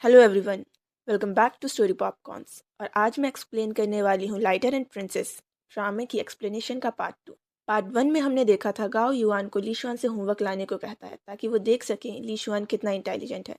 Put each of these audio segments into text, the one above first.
Hello everyone, welcome back to story popcorns. और आज मैं एक्सप्लेन करने वाली हूँ लाइटर एंड प्रिंसेस ड्रामे की एक्सप्लेनेशन का पार्ट 2। पार्ट 1 में हमने देखा था गाओ युआन को लीशुआन से होमवर्क लाने को कहता है ताकि वो देख सकें लीशुआन कितना इंटेलिजेंट है।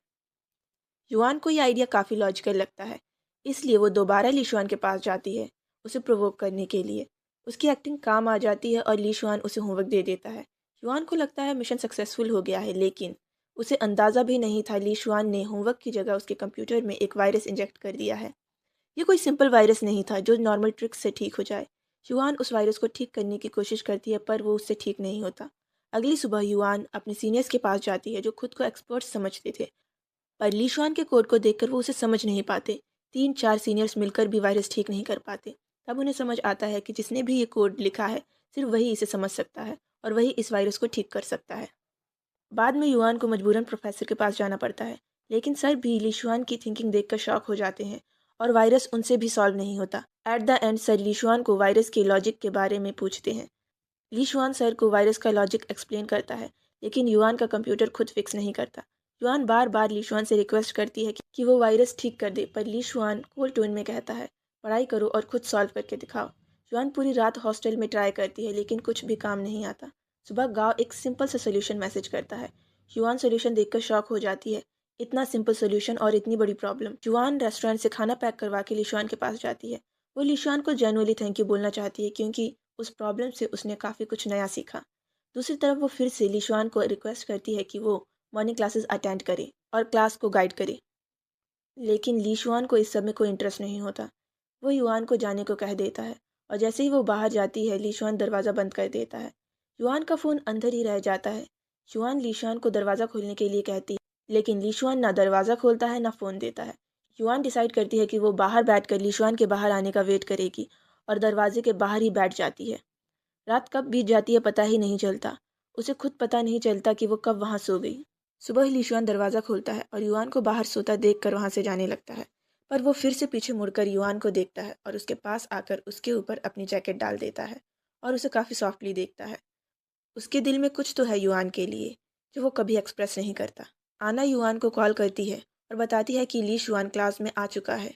युआन को ये आइडिया काफ़ी लॉजिकल लगता है, इसलिए वो दोबारा लीशुआन के पास जाती है उसे प्रोवोक करने के लिए। उसकी एक्टिंग काम आ जाती है और लीशुआन उसे होमवर्क दे देता है। युआन को लगता है मिशन सक्सेसफुल हो गया है, लेकिन उसे अंदाज़ा भी नहीं था लीशुआन ने होमवर्क की जगह उसके कंप्यूटर में एक वायरस इंजेक्ट कर दिया है। ये कोई सिंपल वायरस नहीं था जो नॉर्मल ट्रिक्स से ठीक हो जाए। युआन उस वायरस को ठीक करने की कोशिश करती है पर वो उससे ठीक नहीं होता। अगली सुबह युआन अपने सीनियर्स के पास जाती है जो खुद को एक्सपर्ट समझते थे, पर लीशुआन के कोड को देखकर वो उसे समझ नहीं पाते। 3-4 सीनियर्स मिलकर भी वायरस ठीक नहीं कर पाते। तब उन्हें समझ आता है कि जिसने भी ये कोड लिखा है सिर्फ वही इसे समझ सकता है और वही इस वायरस को ठीक कर सकता है। बाद में युआन को मजबूरन प्रोफेसर के पास जाना पड़ता है, लेकिन सर भी लीशुआन की थिंकिंग देखकर शॉक हो जाते हैं और वायरस उनसे भी सॉल्व नहीं होता। एट द एंड सर लीशुआन को वायरस के लॉजिक के बारे में पूछते हैं। लीशुआन सर को वायरस का लॉजिक एक्सप्लेन करता है, लेकिन युआन का कंप्यूटर खुद फिक्स नहीं करता। युआन बार बार लीशुआन से रिक्वेस्ट करती है कि वो वायरस ठीक कर दे, पर लीशुआन कोल्ड टोन में कहता है पढ़ाई करो और खुद सॉल्व करके दिखाओ। युआन पूरी रात हॉस्टल में ट्राई करती है, लेकिन कुछ भी काम नहीं आता। सुबह गांव एक सिंपल सा सोल्यूशन मैसेज करता है। युआन सोल्यूशन देखकर शॉक हो जाती है। इतना सिंपल सोल्यूशन और इतनी बड़ी प्रॉब्लम। युआन रेस्टोरेंट से खाना पैक करवा के लीशुआन के पास जाती है। वो लीशुआन को जेन्युइनली थैंक यू बोलना चाहती है, क्योंकि उस प्रॉब्लम से उसने काफ़ी कुछ नया सीखा। दूसरी तरफ वो फिर से लीशुआन को रिक्वेस्ट करती है कि वो मॉर्निंग क्लासेस अटेंड करे और क्लास को गाइड करे, लेकिन लीशुआन को इस सब में कोई इंटरेस्ट नहीं होता। वो युआन को जाने को कह देता है और जैसे ही वो बाहर जाती है लीशुआन दरवाज़ा बंद कर देता है। युआन का फ़ोन अंदर ही रह जाता है। युआन लीशुआन को दरवाज़ा खोलने के लिए कहती है, लेकिन लीशुआन ना दरवाज़ा खोलता है ना फ़ोन देता है। युआन डिसाइड करती है कि वो बाहर बैठकर लीशुआन के बाहर आने का वेट करेगी और दरवाजे के बाहर ही बैठ जाती है। रात कब बीत जाती है पता ही नहीं चलता। उसे खुद पता नहीं चलता कि वो कब वहाँ सो गई। सुबह ही लीशुआन दरवाज़ा खोलता है और युआन को बाहर सोता देखकर वहाँ से जाने लगता है, पर वो फिर से पीछे मुड़कर युआन को देखता है और उसके पास आकर उसके ऊपर अपनी जैकेट डाल देता है और उसे काफ़ी सॉफ्टली देखता है। उसके दिल में कुछ तो है युआन के लिए जो वो कभी एक्सप्रेस नहीं करता। आना युआन को कॉल करती है और बताती है कि ली शुआन क्लास में आ चुका है।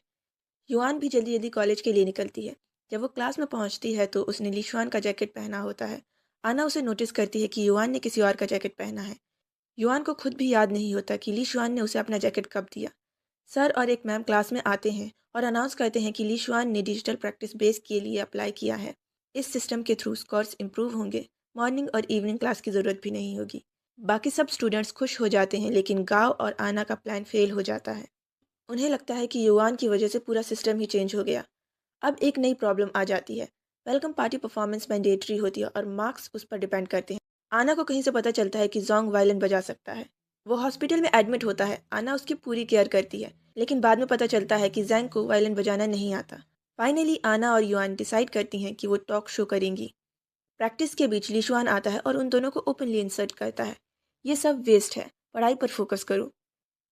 युआन भी जल्दी जल्दी कॉलेज के लिए निकलती है। जब वो क्लास में पहुंचती है तो उसने लीशुआन का जैकेट पहना होता है। आना उसे नोटिस करती है कि युआन ने किसी और का जैकेट पहना है। युआन को खुद भी याद नहीं होता कि लीशुआन ने उसे अपना जैकेट कब दिया। सर और एक मैम क्लास में आते हैं और अनाउंस करते हैं कि लीशुआन ने डिजिटल प्रैक्टिस बेस के लिए अप्लाई किया है। इस सिस्टम के थ्रू स्कोर्स इंप्रूव होंगे, मॉर्निंग और इवनिंग क्लास की ज़रूरत भी नहीं होगी। बाकी सब स्टूडेंट्स खुश हो जाते हैं, लेकिन गाव और आना का प्लान फेल हो जाता है। उन्हें लगता है कि युआन की वजह से पूरा सिस्टम ही चेंज हो गया। अब एक नई प्रॉब्लम आ जाती है। वेलकम पार्टी परफॉर्मेंस मैंडेटरी होती है और मार्क्स उस पर डिपेंड करते हैं। आना को कहीं से पता चलता है कि जोंग वायलिन बजा सकता है। वो हॉस्पिटल में एडमिट होता है। आना उसकी पूरी केयर करती है, लेकिन बाद में पता चलता है कि जैंग को वायलिन बजाना नहीं आता। फाइनली आना और युआन डिसाइड करती हैं कि वो टॉक शो करेंगी। प्रैक्टिस के बीच लिशुआन आता है और उन दोनों को ओपनली इंसल्ट करता है। ये सब वेस्ट है, पढ़ाई पर फोकस करो।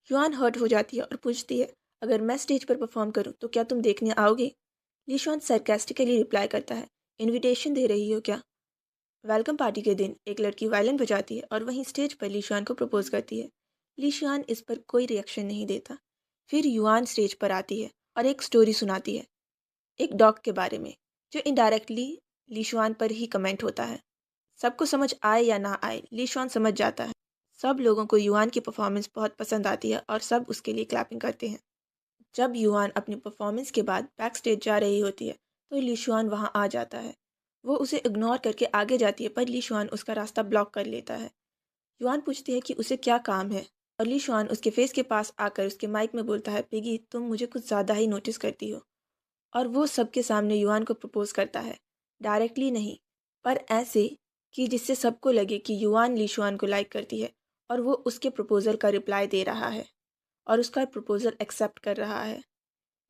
युआन हर्ट हो जाती है और पूछती है, अगर मैं स्टेज पर परफॉर्म करूं तो क्या तुम देखने आओगे? लीशॉन सरकास्टिकली रिप्लाई करता है, इनविटेशन दे रही हो क्या? वेलकम पार्टी के दिन एक लड़की वायलिन बजाती है और वहीं स्टेज पर लीशॉन को प्रपोज करती है। लीशॉन इस पर कोई रिएक्शन नहीं देता। फिर युआन स्टेज पर आती है और एक स्टोरी सुनाती है, एक डॉग के बारे में, जो इनडायरेक्टली लीशॉन पर ही कमेंट होता है। सबको समझ आए या ना आए, लीशॉन समझ जाता है। सब लोगों को युआन की परफॉर्मेंस बहुत पसंद आती है और सब उसके लिए क्लैपिंग करते हैं। जब युआन अपनी परफॉर्मेंस के बाद बैक स्टेज जा रही होती है तो लीशुआन वहां आ जाता है। वो उसे इग्नोर करके आगे जाती है, पर लीशुआन उसका रास्ता ब्लॉक कर लेता है। युआन पूछती है कि उसे क्या काम है और लीशुआन उसके फेस के पास आकर उसके माइक में बोलता है, पिगी तुम मुझे कुछ ज़्यादा ही नोटिस करती हो। और वो सबके सामने युआन को प्रपोज करता है। डायरेक्टली नहीं, पर ऐसे कि जिससे सबको लगे कि युआन लीशुआन को लाइक करती है और वो उसके प्रपोजल का रिप्लाई दे रहा है और उसका प्रपोजल एक्सेप्ट कर रहा है।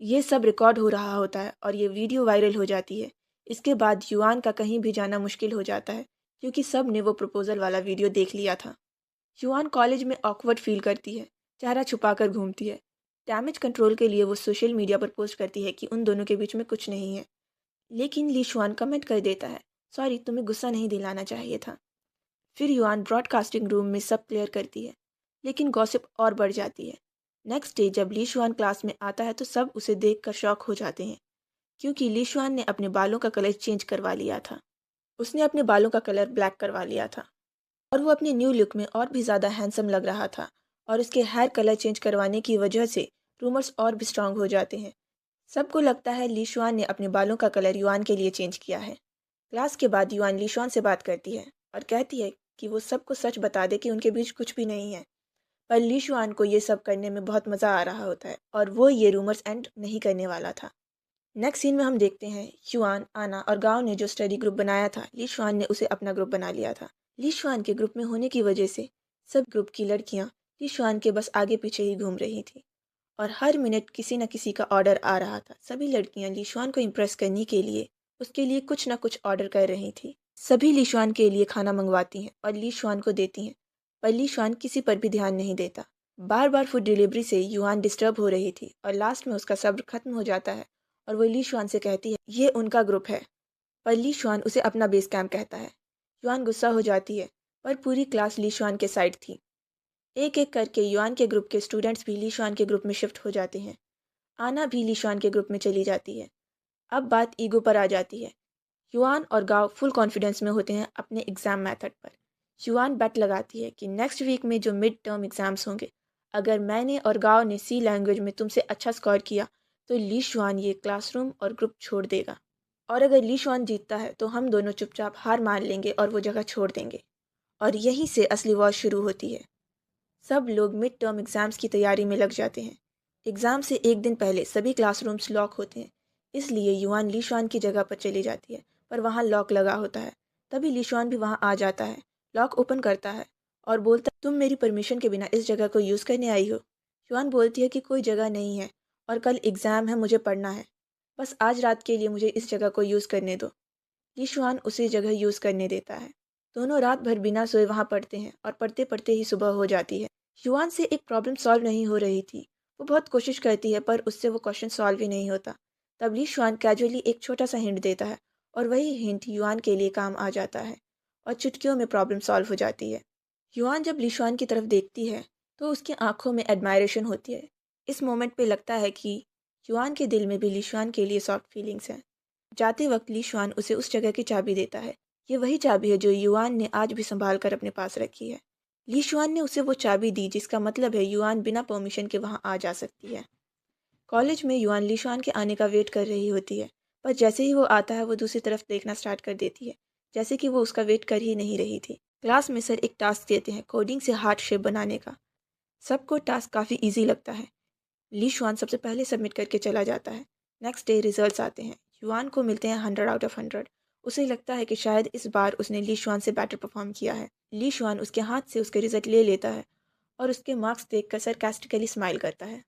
ये सब रिकॉर्ड हो रहा होता है और ये वीडियो वायरल हो जाती है। इसके बाद युआन का कहीं भी जाना मुश्किल हो जाता है, क्योंकि सब ने वो प्रपोजल वाला वीडियो देख लिया था। युआन कॉलेज में ऑकवर्ड फील करती है, चेहरा छुपाकर घूमती है। डैमेज कंट्रोल के लिए वो सोशल मीडिया पर पोस्ट करती है कि उन दोनों के बीच में कुछ नहीं है। लेकिन ली शुआन कमेंट कर देता है, सॉरी तुम्हें गुस्सा नहीं दिलाना चाहिए था। फिर युआन ब्रॉडकास्टिंग रूम में सब क्लियर करती है, लेकिन गॉसिप और बढ़ जाती है। नेक्स्ट डे जब ली शुआन क्लास में आता है तो सब उसे देखकर शॉक हो जाते हैं, क्योंकि ली शुआन ने अपने बालों का कलर चेंज करवा लिया था। उसने अपने बालों का कलर ब्लैक करवा लिया था और वो अपने न्यू लुक में और भी ज़्यादा हैंडसम लग रहा था। और उसके हेयर कलर चेंज करवाने की वजह से रूमर्स और भी स्ट्रांग हो जाते हैं। सबको लगता है ली शुआन ने अपने बालों का कलर युआन के लिए चेंज किया है। क्लास के बाद युआन ली शुआन से बात करती है और कहती है कि वो सबको सच बता दे कि उनके बीच कुछ भी नहीं है। पर ली शुआन को ये सब करने में बहुत मज़ा आ रहा होता है और वो ये रूमर्स एंड नहीं करने वाला था। नेक्स्ट सीन में हम देखते हैं युआन, आना और गाओ ने जो स्टडी ग्रुप बनाया था, ली शुआन ने उसे अपना ग्रुप बना लिया था। ली शुआन के ग्रुप में होने की वजह से सब ग्रुप की लड़कियां ली शुआन के बस आगे पीछे ही घूम रही थी और हर मिनट किसी न किसी का ऑर्डर आ रहा था। सभी लड़कियां ली शुआन को इम्प्रेस करने के लिए उसके लिए कुछ न कुछ ऑर्डर कर रही थी। सभी ली शुआन के लिए खाना मंगवाती हैं और ली शुआन को देती हैं, पर ली शुआन किसी पर भी ध्यान नहीं देता। बार बार फूड डिलीवरी से युआन डिस्टर्ब हो रही थी और लास्ट में उसका सब्र खत्म हो जाता है और वो ली शुआन से कहती है ये उनका ग्रुप है, पर ली शुआन उसे अपना बेस कैंप कहता है। युआन गुस्सा हो जाती है, पर पूरी क्लास ली शुआन के साइड थी। एक एक करके युआन के ग्रुप के स्टूडेंट्स भी ली शुआन के ग्रुप में शिफ्ट हो जाते हैं। आना भी ली शुआन के ग्रुप में चली जाती है। अब बात ईगो पर आ जाती है। युआन और गाओ फुल कॉन्फिडेंस में होते हैं अपने एग्ज़ाम मेथड पर। युआन बेट लगाती है कि नेक्स्ट वीक में जो मिड टर्म एग्ज़ाम्स होंगे, अगर मैंने और गाओ ने सी लैंग्वेज में तुमसे अच्छा स्कोर किया तो ली शुआन ये क्लासरूम और ग्रुप छोड़ देगा, और अगर ली शुआन जीतता है तो हम दोनों चुपचाप हार मान लेंगे और वो जगह छोड़ देंगे। और यहीं से असली वॉर शुरू होती है। सब लोग मिड टर्म एग्ज़ाम्स की तैयारी में लग जाते हैं। एग्ज़ाम से एक दिन पहले सभी क्लासरूम्स लॉक होते हैं, इसलिए युआन ली शुआन की जगह पर चली जाती है, पर वहाँ लॉक लगा होता है। तभी ली शुआन भी वहाँ आ जाता है, लॉक ओपन करता है और बोलता है तुम मेरी परमिशन के बिना इस जगह को यूज़ करने आई हो। युआन बोलती है कि कोई जगह नहीं है और कल एग्ज़ाम है, मुझे पढ़ना है, बस आज रात के लिए मुझे इस जगह को यूज़ करने दो। ली शुआन उसे जगह यूज़ करने देता है। दोनों रात भर बिना सोए वहाँ पढ़ते हैं और पढ़ते पढ़ते ही सुबह हो जाती है। युआन से एक प्रॉब्लम सॉल्व नहीं हो रही थी। वो बहुत कोशिश करती है पर उससे वो क्वेश्चन सॉल्व ही नहीं होता। तब ली शुआन कैजुअली एक छोटा सा हिंट देता है और वही हिंट युआन के लिए काम आ जाता है और चुटकियों में प्रॉब्लम सॉल्व हो जाती है। युआन जब ली शुआन की तरफ देखती है तो उसकी आंखों में एडमायरेशन होती है। इस मोमेंट पे लगता है कि युआन के दिल में भी ली शुआन के लिए सॉफ्ट फीलिंग्स हैं। जाते वक्त ली शुआन उसे उस जगह की चाबी देता है। ये वही चाबी है जो युआन ने आज भी संभाल कर अपने पास रखी है। ली शुआन ने उसे वो चाबी दी जिसका मतलब है युआन बिना परमिशन के वहाँ आ जा सकती है। कॉलेज में युआन ली शुआन के आने का वेट कर रही होती है, पर जैसे ही वो आता है वो दूसरी तरफ देखना स्टार्ट कर देती है, जैसे कि वो उसका वेट कर ही नहीं रही थी। क्लास में सर एक टास्क देते हैं कोडिंग से हार्ट शेप बनाने का। सबको टास्क काफ़ी ईजी लगता है। ली शुआन सबसे पहले सबमिट करके चला जाता है। नेक्स्ट डे रिजल्ट्स आते हैं। युआन को मिलते हैं 100 आउट ऑफ 100। उसे लगता है कि शायद इस बार उसने ली शुआन से बेटर परफॉर्म किया है। ली शुआन उसके हाथ से उसके रिजल्ट ले लेता है और उसके मार्क्स देखकर सरकास्टिकली स्माइल करता है।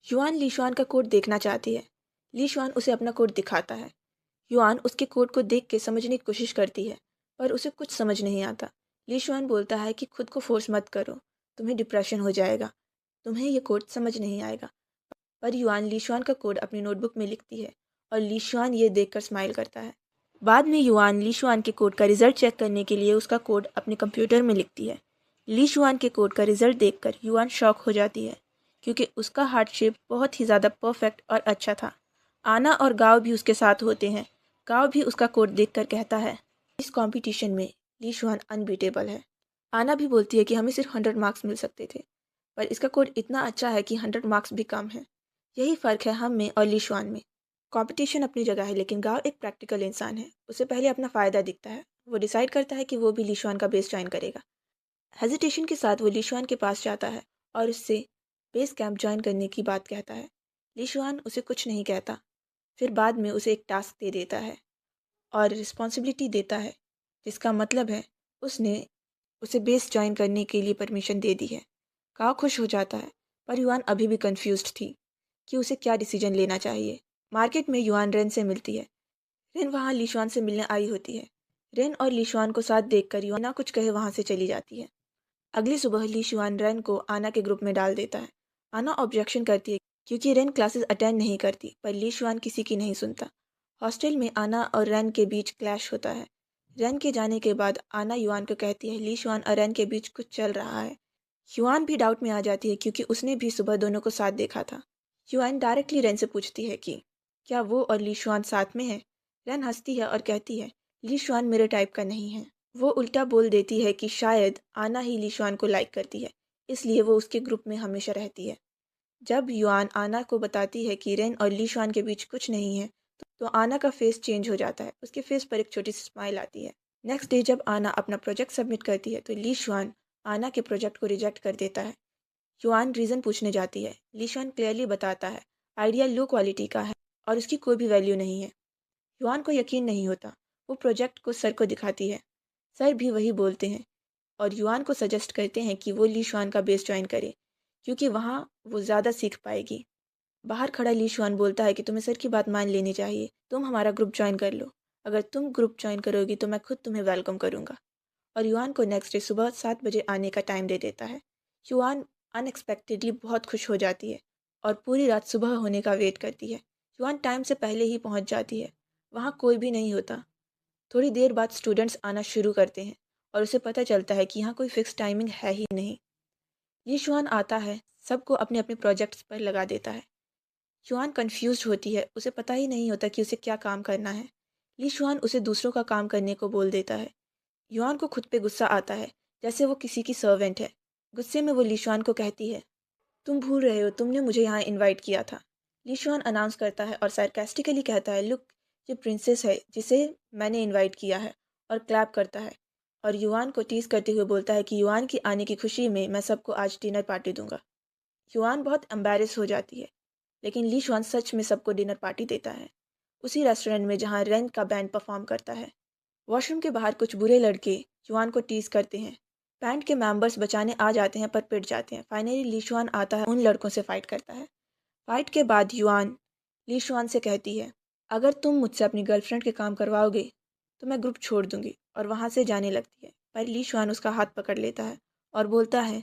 युआन ली शुआन का कोड देखना चाहती है। ली शुआन उसे अपना कोड दिखाता है। युआन उसके कोड को देख के समझने की कोशिश करती है, पर उसे कुछ समझ नहीं आता। ली शुआन बोलता है कि खुद को फोर्स मत करो, तुम्हें डिप्रेशन हो जाएगा, तुम्हें ये कोड समझ नहीं आएगा। पर युआन ली शुआन का कोड अपनी नोटबुक में लिखती है और ली शुआन ये देखकर स्माइल करता है। बाद में युआन ली शुआन के कोड का रिजल्ट चेक करने के लिए उसका कोड अपने कंप्यूटर में लिखती है। ली शुआन के कोड का रिजल्ट देखकर युआन शॉक हो जाती है, क्योंकि उसका हार्ट शेप बहुत ही ज़्यादा परफेक्ट और अच्छा था। आना और गाँव भी उसके साथ होते हैं। गाँव भी उसका कोड देखकर कहता है इस कंपटीशन में ली शुआन अनबीटेबल है। आना भी बोलती है कि हमें सिर्फ 100 मार्क्स मिल सकते थे, पर इसका कोड इतना अच्छा है कि 100 मार्क्स भी कम है। यही फ़र्क है हम में और ली शुआन में। कंपटीशन अपनी जगह है, लेकिन गाँव एक प्रैक्टिकल इंसान है। उसे पहले अपना फ़ायदा दिखता है। वो डिसाइड करता है कि वो भी ली शुआन का बेस ज्वाइन करेगा। हेजिटेशन के साथ वो ली शुआन के पास जाता है और उससे बेस कैंप ज्वाइन करने की बात कहता है। ली शुआन उसे कुछ नहीं कहता। फिर बाद में उसे एक टास्क दे देता है और रिस्पॉन्सिबिलिटी देता है, जिसका मतलब है उसने उसे बेस ज्वाइन करने के लिए परमिशन दे दी है। गाँव खुश हो जाता है, पर युआन अभी भी कंफ्यूज्ड थी कि उसे क्या डिसीजन लेना चाहिए। मार्केट में युआन रेन से मिलती है। रेन वहाँ लीशुआन से मिलने आई होती है। रेन और लीशुआन को साथ देखकर युआन ना कुछ कहे वहाँ से चली जाती है। अगली सुबह लीशुआन रेन को आना के ग्रुप में डाल देता है। आना ऑब्जेक्शन करती है क्योंकि रेन क्लासेस अटेंड नहीं करती, पर लीशुआन किसी की नहीं सुनता। हॉस्टल में आना और रेन के बीच क्लैश होता है। रेन के जाने के बाद आना युआन को कहती है लीशुआन और रेन के बीच कुछ चल रहा है। युआन भी डाउट में आ जाती है क्योंकि उसने भी सुबह दोनों को साथ देखा था। युआन डायरेक्टली रेन से पूछती है कि क्या वो और ली शुआन साथ में है। रेन हंसती है और कहती है ली शुआन मेरे टाइप का नहीं है। वो उल्टा बोल देती है कि शायद आना ही ली शुआन को लाइक करती है, इसलिए वो उसके ग्रुप में हमेशा रहती है। जब युआन आना को बताती है कि रेन और ली शुआन के बीच कुछ नहीं है, तो आना का फेस चेंज हो जाता है। उसके फेस पर एक छोटी सी स्माइल आती है। नेक्स्ट डे जब आना अपना प्रोजेक्ट सबमिट करती है तो ली शुआन आना के प्रोजेक्ट को रिजेक्ट कर देता है। युआन रीज़न पूछने जाती है। ली शुआन क्लियरली बताता है आइडिया लो क्वालिटी का है और उसकी कोई भी वैल्यू नहीं है। युआन को यकीन नहीं होता। वो प्रोजेक्ट को सर को दिखाती है। सर भी वही बोलते हैं और युआन को सजेस्ट करते हैं कि वो ली शुआन का बेस ज्वाइन करे, क्योंकि वहाँ वो ज़्यादा सीख पाएगी। बाहर खड़ा ली शुआन बोलता है कि तुम्हें सर की बात मान लेनी चाहिए, तुम हमारा ग्रुप ज्वाइन कर लो। अगर तुम ग्रुप ज्वाइन करोगी तो मैं खुद तुम्हें वेलकम करूँगा। और युआन को नेक्स्ट डे सुबह 7 बजे आने का टाइम दे देता है। युआन अनएक्सपेक्टेडली बहुत खुश हो जाती है और पूरी रात सुबह होने का वेट करती है। युआन टाइम से पहले ही पहुंच जाती है। वहाँ कोई भी नहीं होता। थोड़ी देर बाद स्टूडेंट्स आना शुरू करते हैं और उसे पता चलता है कि यहाँ कोई फिक्स टाइमिंग है ही नहीं। ये युआन आता है, सबको अपने अपने प्रोजेक्ट्स पर लगा देता है। युआन कंफ्यूज्ड होती है, उसे पता ही नहीं होता कि उसे क्या काम करना है। ली शुआन उसे दूसरों का काम करने को बोल देता है। युआन को खुद पे गुस्सा आता है, जैसे वो किसी की सर्वेंट है। गुस्से में वो ली शुआन को कहती है तुम भूल रहे हो, तुमने मुझे यहाँ इनवाइट किया था। ली शुआन अनाउंस करता है और सार्कास्टिकली कहता है लुक, ये प्रिंसेस है जिसे मैंने इनवाइट किया है, और क्लैप करता है। और युआन को टीज करते हुए बोलता है कि युआन की आने की खुशी में मैं सबको आज डिनर पार्टी दूंगा। युआन बहुत एम्बेरस हो जाती है, लेकिन ली शुआन सच में सबको डिनर पार्टी देता है, उसी रेस्टोरेंट में जहाँ रेन का बैंड परफॉर्म करता है। वॉशरूम के बाहर कुछ बुरे लड़के युआन को टीज करते हैं। बैंड के मेंबर्स बचाने आ जाते हैं पर पिट जाते हैं। फाइनली ली शुआन आता है, उन लड़कों से फाइट करता है। फाइट के बाद युआन ली शुआन से कहती है अगर तुम मुझसे अपनी गर्लफ्रेंड के काम करवाओगे तो मैं ग्रुप छोड़ दूंगी, और वहाँ से जाने लगती है। पर ली शुआन उसका हाथ पकड़ लेता है और बोलता है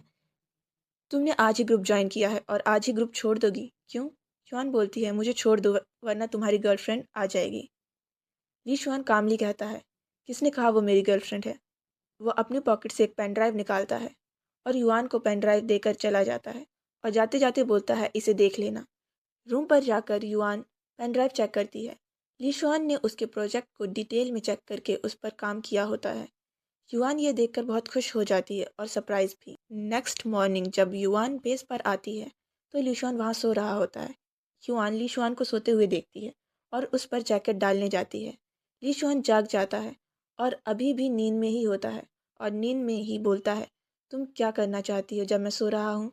तुमने आज ही ग्रुप ज्वाइन किया है और आज ही ग्रुप छोड़ दोगी क्यों। युआन बोलती है मुझे छोड़ दो वरना तुम्हारी गर्लफ्रेंड आ जाएगी। ली शुआन कामली कहता है किसने कहा वो मेरी गर्लफ्रेंड है। वो अपनी पॉकेट से एक पेन ड्राइव निकालता है और युआन को पेन ड्राइव देकर चला जाता है, और जाते जाते बोलता है इसे देख लेना। रूम पर जाकर युआन पेन ड्राइव चेक करती है। ली शुआन ने उसके प्रोजेक्ट को डिटेल में चेक करके उस पर काम किया होता है। युआन ये देखकर बहुत खुश हो जाती है और सरप्राइज भी। नेक्स्ट मॉर्निंग जब युआन बेस पर आती है तो ली शुआन वहाँ सो रहा होता है। युआन ली शुआन को सोते हुए देखती है और उस पर जैकेट डालने जाती है। ली शुआन जाग जाता है और अभी भी नींद में ही होता है, और नींद में ही बोलता है तुम क्या करना चाहती हो जब मैं सो रहा हूँ।